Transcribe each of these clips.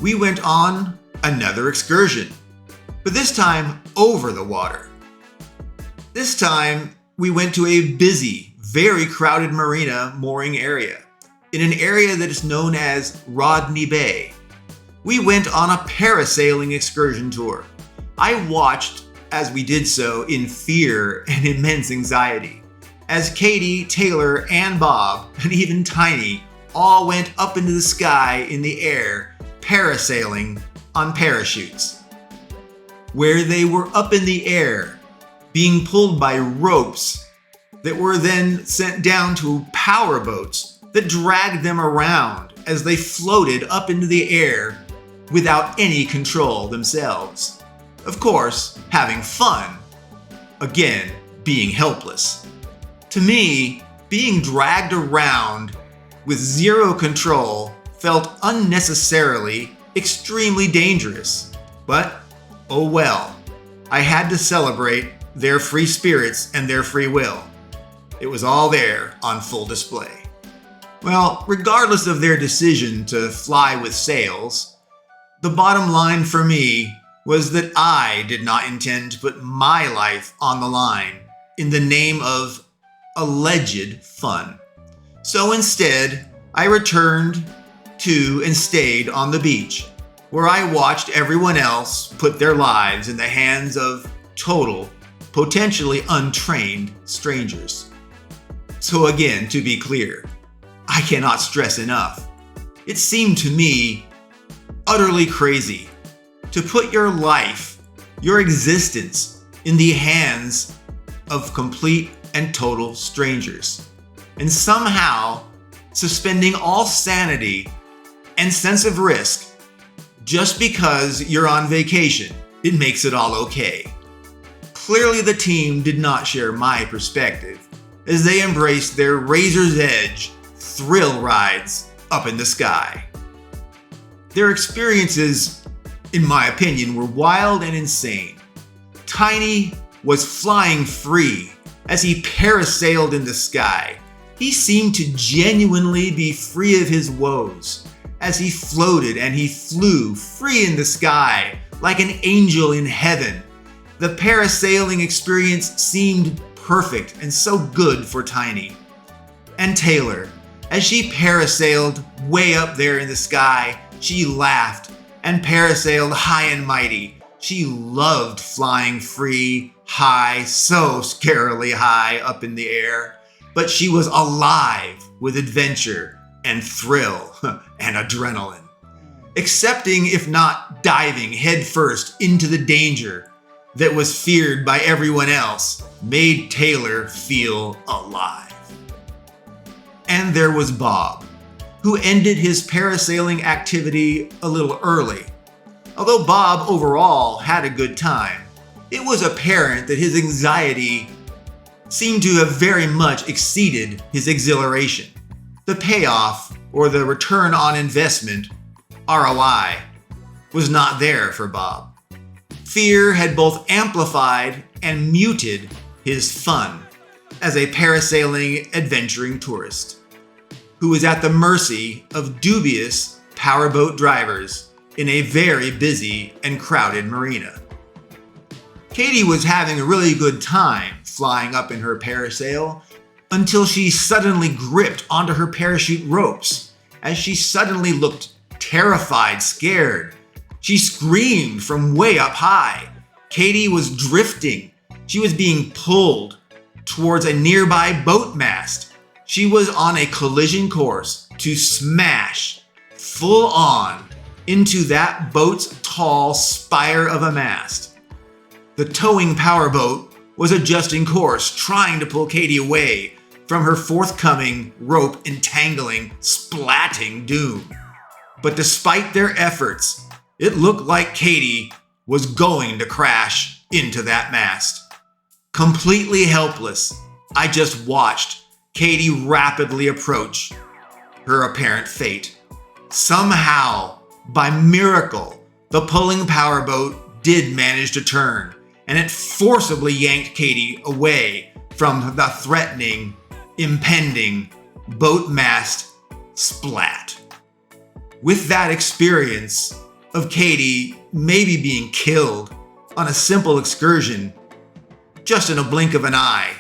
we went on another excursion, but this time over the water. This time, we went to a busy, very crowded marina mooring area, in an area that is known as Rodney Bay. We went on a parasailing excursion tour. I watched as we did so in fear and immense anxiety, as Katie, Taylor, and Bob, and even Tiny, all went up into the sky in the air, parasailing on parachutes. Where they were up in the air, being pulled by ropes that were then sent down to power boats that dragged them around as they floated up into the air without any control themselves. Of course, having fun. Again, being helpless. To me, being dragged around with zero control felt unnecessarily extremely dangerous. But, oh well, I had to celebrate their free spirits and their free will. It was all there on full display. Well, regardless of their decision to fly with sails, the bottom line for me was that I did not intend to put my life on the line in the name of alleged fun. So instead, I returned to and stayed on the beach, where I watched everyone else put their lives in the hands of total, potentially untrained strangers. So again, to be clear, I cannot stress enough. It seemed to me utterly crazy to put your life, your existence, in the hands of complete and total strangers, and somehow suspending all sanity and sense of risk just because you're on vacation. It makes it all okay. Clearly the team did not share my perspective as they embraced their razor's edge thrill rides up in the sky. Their experiences, in my opinion, were wild and insane. Tiny was flying free as he parasailed in the sky. He seemed to genuinely be free of his woes as he floated and he flew free in the sky like an angel in heaven. The parasailing experience seemed perfect and so good for Tiny. And Taylor, as she parasailed way up there in the sky, she laughed and parasailed high and mighty. She loved flying free, high, so scarily high up in the air. But she was alive with adventure and thrill and adrenaline. Accepting, if not diving headfirst into the danger that was feared by everyone else, made Taylor feel alive. And there was Bob, who ended his parasailing activity a little early. Although Bob overall had a good time, it was apparent that his anxiety seemed to have very much exceeded his exhilaration. The payoff, or the return on investment, ROI, was not there for Bob. Fear had both amplified and muted his fun as a parasailing adventuring tourist who was at the mercy of dubious powerboat drivers in a very busy and crowded marina. Katie was having a really good time flying up in her parasail until she suddenly gripped onto her parachute ropes as she suddenly looked terrified, scared. She screamed from way up high. Katie was drifting. She was being pulled towards a nearby boat mast. She was on a collision course to smash full on into that boat's tall spire of a mast. The towing powerboat was adjusting course, trying to pull Katie away from her forthcoming rope entangling, splatting doom. But despite their efforts, it looked like Katie was going to crash into that mast. Completely helpless, I just watched Katie rapidly approach her apparent fate. Somehow, by miracle, the pulling powerboat did manage to turn, and it forcibly yanked Katie away from the threatening, impending boat mast splat. With that experience, of Katie maybe being killed on a simple excursion just in a blink of an eye,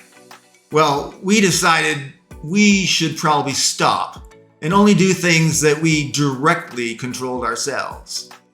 well, we decided we should probably stop and only do things that we directly controlled ourselves.